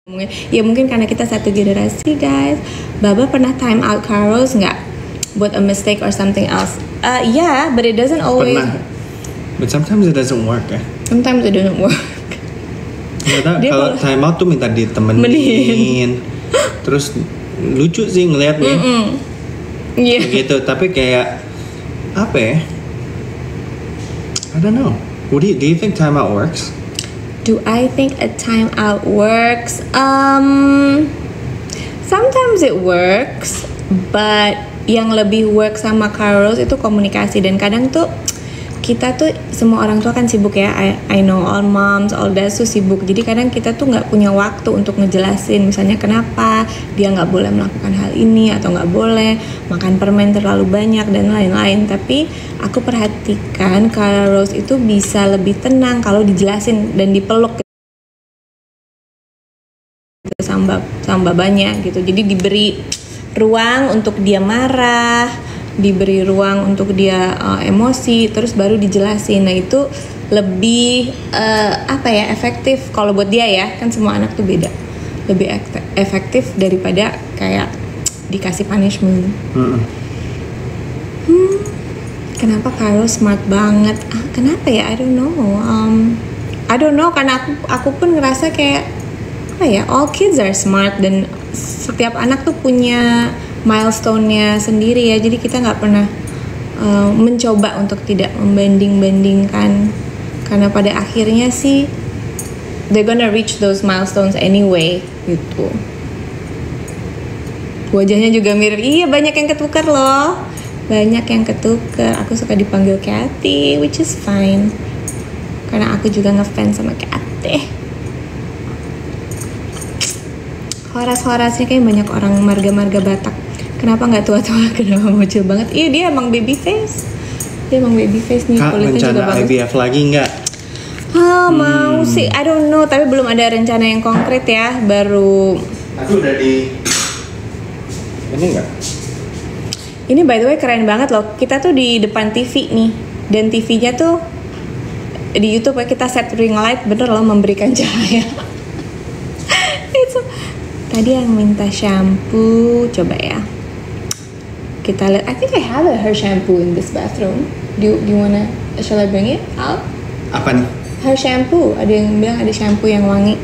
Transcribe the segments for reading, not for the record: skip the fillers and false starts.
Ya mungkin karena kita satu generasi guys. Baba pernah time out Carlos nggak buat a mistake or something else? Yeah, but it doesn't always. Pernah. But sometimes it doesn't work ya. Sometimes it doesn't work. Kalau time out tuh minta ditemenin. Terus lucu sih ngelihatnya. Yeah. Gitu, tapi kayak apa ya? I don't know. Do you think time out works? Do I think a time out works? Sometimes it works, but yang lebih work sama Carlos itu komunikasi, dan kadang tuh kita tuh semua orang tua kan sibuk ya. I know all moms, all dads tuh sibuk. Jadi kadang kita tuh nggak punya waktu untuk ngejelasin, misalnya kenapa dia nggak boleh melakukan hal ini atau nggak boleh makan permen terlalu banyak dan lain-lain. Tapi aku perhatikan Carlos itu bisa lebih tenang kalau dijelasin dan dipeluk gitu sama babanya gitu. Jadi diberi ruang untuk dia marah, diberi ruang untuk dia emosi, terus baru dijelasin. Nah itu lebih efektif kalau buat dia ya, kan semua anak tuh beda. Lebih efektif daripada kayak dikasih punishment. Kenapa Carlos smart banget? Kenapa ya? I don't know. Karena aku pun ngerasa kayak all kids are smart, dan setiap anak tuh punya milestone-nya sendiri ya. Jadi kita nggak pernah mencoba untuk tidak membanding-bandingkan, karena pada akhirnya sih they're gonna reach those milestones anyway gitu. Wajahnya juga mirip. Iya, banyak yang ketukar loh. Banyak yang ketukar. Aku suka dipanggil Kathy, which is fine. Karena aku juga ngefans sama Kathy. Horas-horasnya kayak banyak orang marga-marga Batak. Kenapa nggak tua-tua? Kenapa bocil banget? Iya, dia emang baby face. Dia emang baby face nih. Kak, kulitnya juga bagus. IVF lagi nggak? Mau sih, I don't know. Tapi belum ada rencana yang konkret ya. Baru. Aku udah di. Ini nggak? Ini by the way keren banget loh. Kita tuh di depan TV nih, dan TV-nya tuh di YouTube ya, kita set ring light, bener loh, memberikan cahaya. Itu tadi yang minta shampoo, coba ya. Kita lihat. I think I have a hair shampoo in this bathroom. Do you wanna? Shall I bring it out? Apa nih? Hair shampoo. Ada yang bilang ada shampoo yang wangi.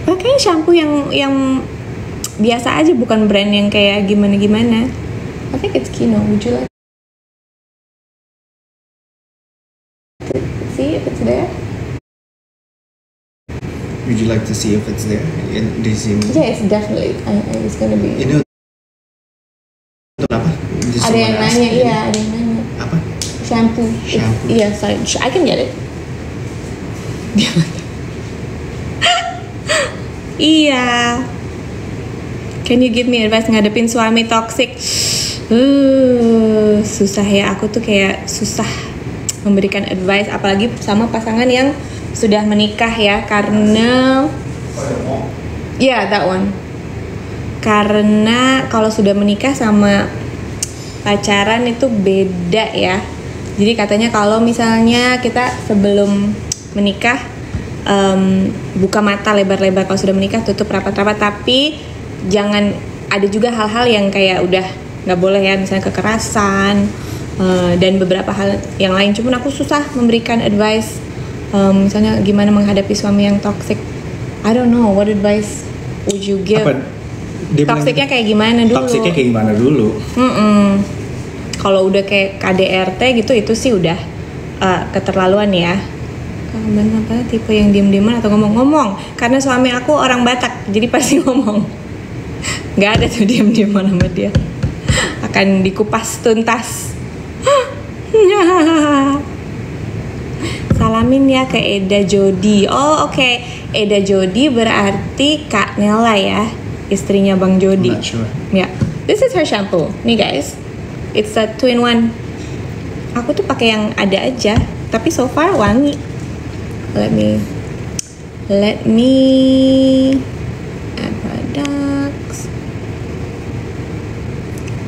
Kayaknya shampoo yang biasa aja, bukan brand yang kayak gimana-gimana. I think it's Kino. Would you like to see if it's there? Would you like to see if it's there? Di sini. Yeah, it's definitely. It's gonna be. Ini untuk apa? Ada yang nanya, iya, ada yang nanya. Apa? Shampoo. Iya, sorry. I can get it. Iya. Can you give me advice ngadepin suami toxic? Susah ya. Aku tuh kayak susah memberikan advice, apalagi sama pasangan yang sudah menikah ya, karena that one. Karena kalau sudah menikah sama pacaran itu beda ya. Jadi katanya kalau misalnya kita sebelum menikah buka mata lebar-lebar, kalau sudah menikah tutup rapat-rapat, tapi jangan, ada juga hal-hal yang kayak udah nggak boleh ya, misalnya kekerasan dan beberapa hal yang lain. Cuman aku susah memberikan advice, misalnya gimana menghadapi suami yang toxic. I don't know, what advice would you give? Toksiknya kayak gimana dulu? Toksiknya kayak gimana dulu? Kalau udah kayak KDRT gitu, itu sih udah keterlaluan ya. Kalau apa tipe yang diem-dieman atau ngomong-ngomong? Karena suami aku orang Batak, jadi pasti ngomong. Nggak ada tuh diem-dieman sama dia. Akan dikupas tuntas. Salamin ya ke Eda Jody. Oh oke. Eda Jody berarti Kak Nela ya, istrinya Bang Jody. Not sure. Ya, this is her shampoo. Nih guys, it's a 2-in-1. Aku tuh pakai yang ada aja, tapi so far wangi. Let me add products.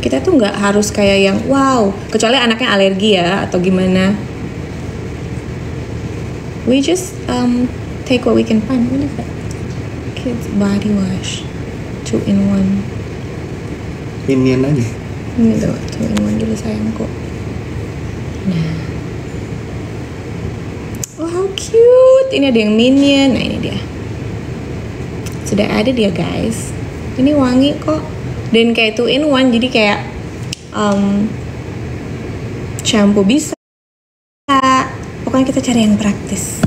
Kita tuh nggak harus kayak yang wow, kecuali anaknya alergi ya atau gimana. We just take what we can find. What is that? Okay. Kids body wash 2-in-1. Minion aja. Ini tuh 2-in-1 dulu sayangku. Nah, oh how cute. Ini ada yang Minion. Nah ini dia, sudah ada dia guys. Ini wangi kok, dan kayak 2-in-1, jadi kayak shampoo bisa. Pokoknya kita cari yang praktis.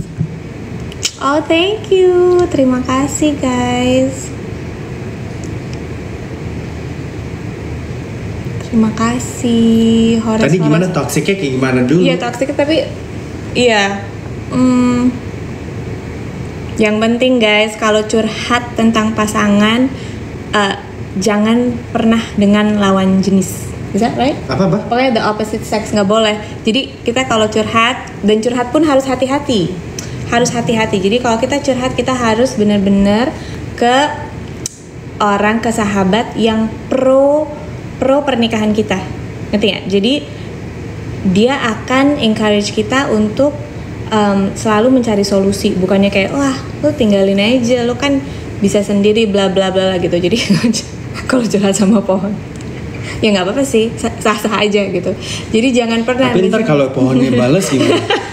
Oh thank you, terima kasih guys. Terima kasih. Tadi gimana toksiknya kayak gimana dulu? Iya toksik tapi iya. Yang penting guys, kalau curhat tentang pasangan, jangan pernah dengan lawan jenis. Is that right? Apa? Pokoknya the opposite sex nggak boleh. Jadi kita kalau curhat, dan curhat pun harus hati-hati. Harus hati-hati. Jadi kalau kita curhat, kita harus benar-benar ke orang, ke sahabat yang pro pernikahan kita. Ngerti nggak? Jadi dia akan encourage kita untuk selalu mencari solusi. Bukannya kayak wah lu tinggalin aja, lu kan bisa sendiri bla bla bla gitu. Jadi kalau curhat sama pohon, ya nggak apa-apa sih, sah-sah aja gitu. Jadi jangan pernah. Tapi ntar kalau pohonnya balas gimana?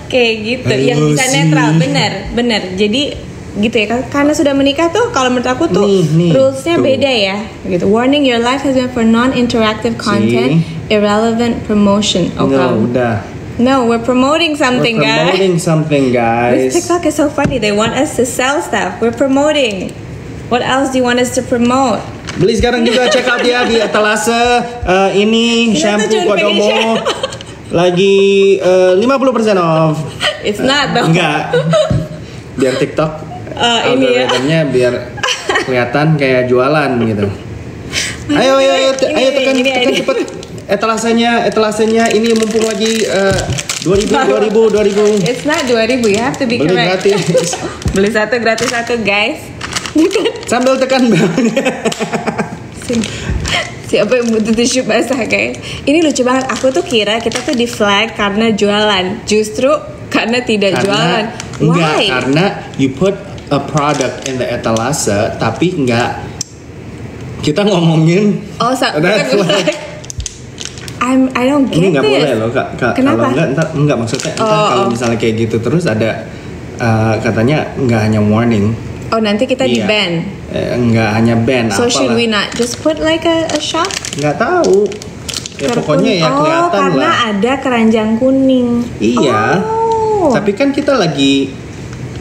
Kayak gitu, yang bisa netral, bener. Jadi gitu ya, karena sudah menikah tuh, kalau menurut aku tuh rulesnya beda ya. Gitu. Warning, your life has been for non-interactive content, irrelevant promotion. No, udah. No, we're promoting something, guys. We're promoting something, guys. This TikTok is so funny. They want us to sell stuff. We're promoting. What else do you want us to promote? Beli sekarang juga, check out ya di etalase. Ini shampoo Kodomo lagi 50% off. It's not though. Enggak. Biar TikTok algoritmanya biar kelihatan kayak jualan gitu. Ayo tekan cepet. Etalasenya ini mumpung lagi 2000. It's not 2000, you have to be beli correct. Gratis. Beli satu gratis satu, guys. Sambil tekan belnya. Siapa yang butuh tisu basah, guys? Ini lucu banget. Aku tuh kira kita tuh di flag karena jualan, justru karena tidak jualan. Enggak, Why? karena you put a product in the etalase, tapi enggak kita ngomongin. Oh, red flag. I don't get ini nggak this. boleh loh kak. Kenapa? Kalau enggak maksudnya kalau misalnya kayak gitu terus ada katanya nggak hanya warning. Oh nanti kita di ban. Nggak hanya ban. So should we not just put like a shop? Nggak tahu. Ya pokoknya ya kelihatan lah. Karena ada keranjang kuning. Iya. Tapi kan kita lagi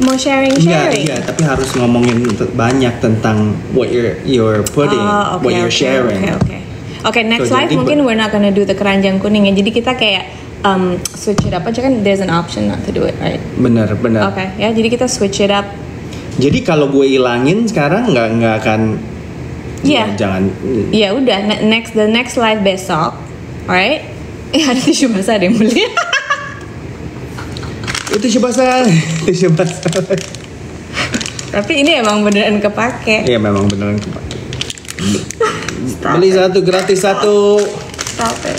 mau sharing. Iya, tapi harus ngomongin banyak tentang what you're putting, what you're sharing. Okay, next live mungkin we're not gonna do the keranjang kuning ya. Jadi kita kayak switch it up aja kan. There's an option not to do it, right? Bener. Okay, ya. Jadi kita switch it up. Jadi kalau gue ilangin sekarang nggak akan. Iya. Jangan. Iya udah. The next live besok, alright? Ada tisu basah deh beli. Tisu basah. Tapi ini emang beneran kepake. Iya memang beneran kepake. Beli satu gratis satu. Stop it.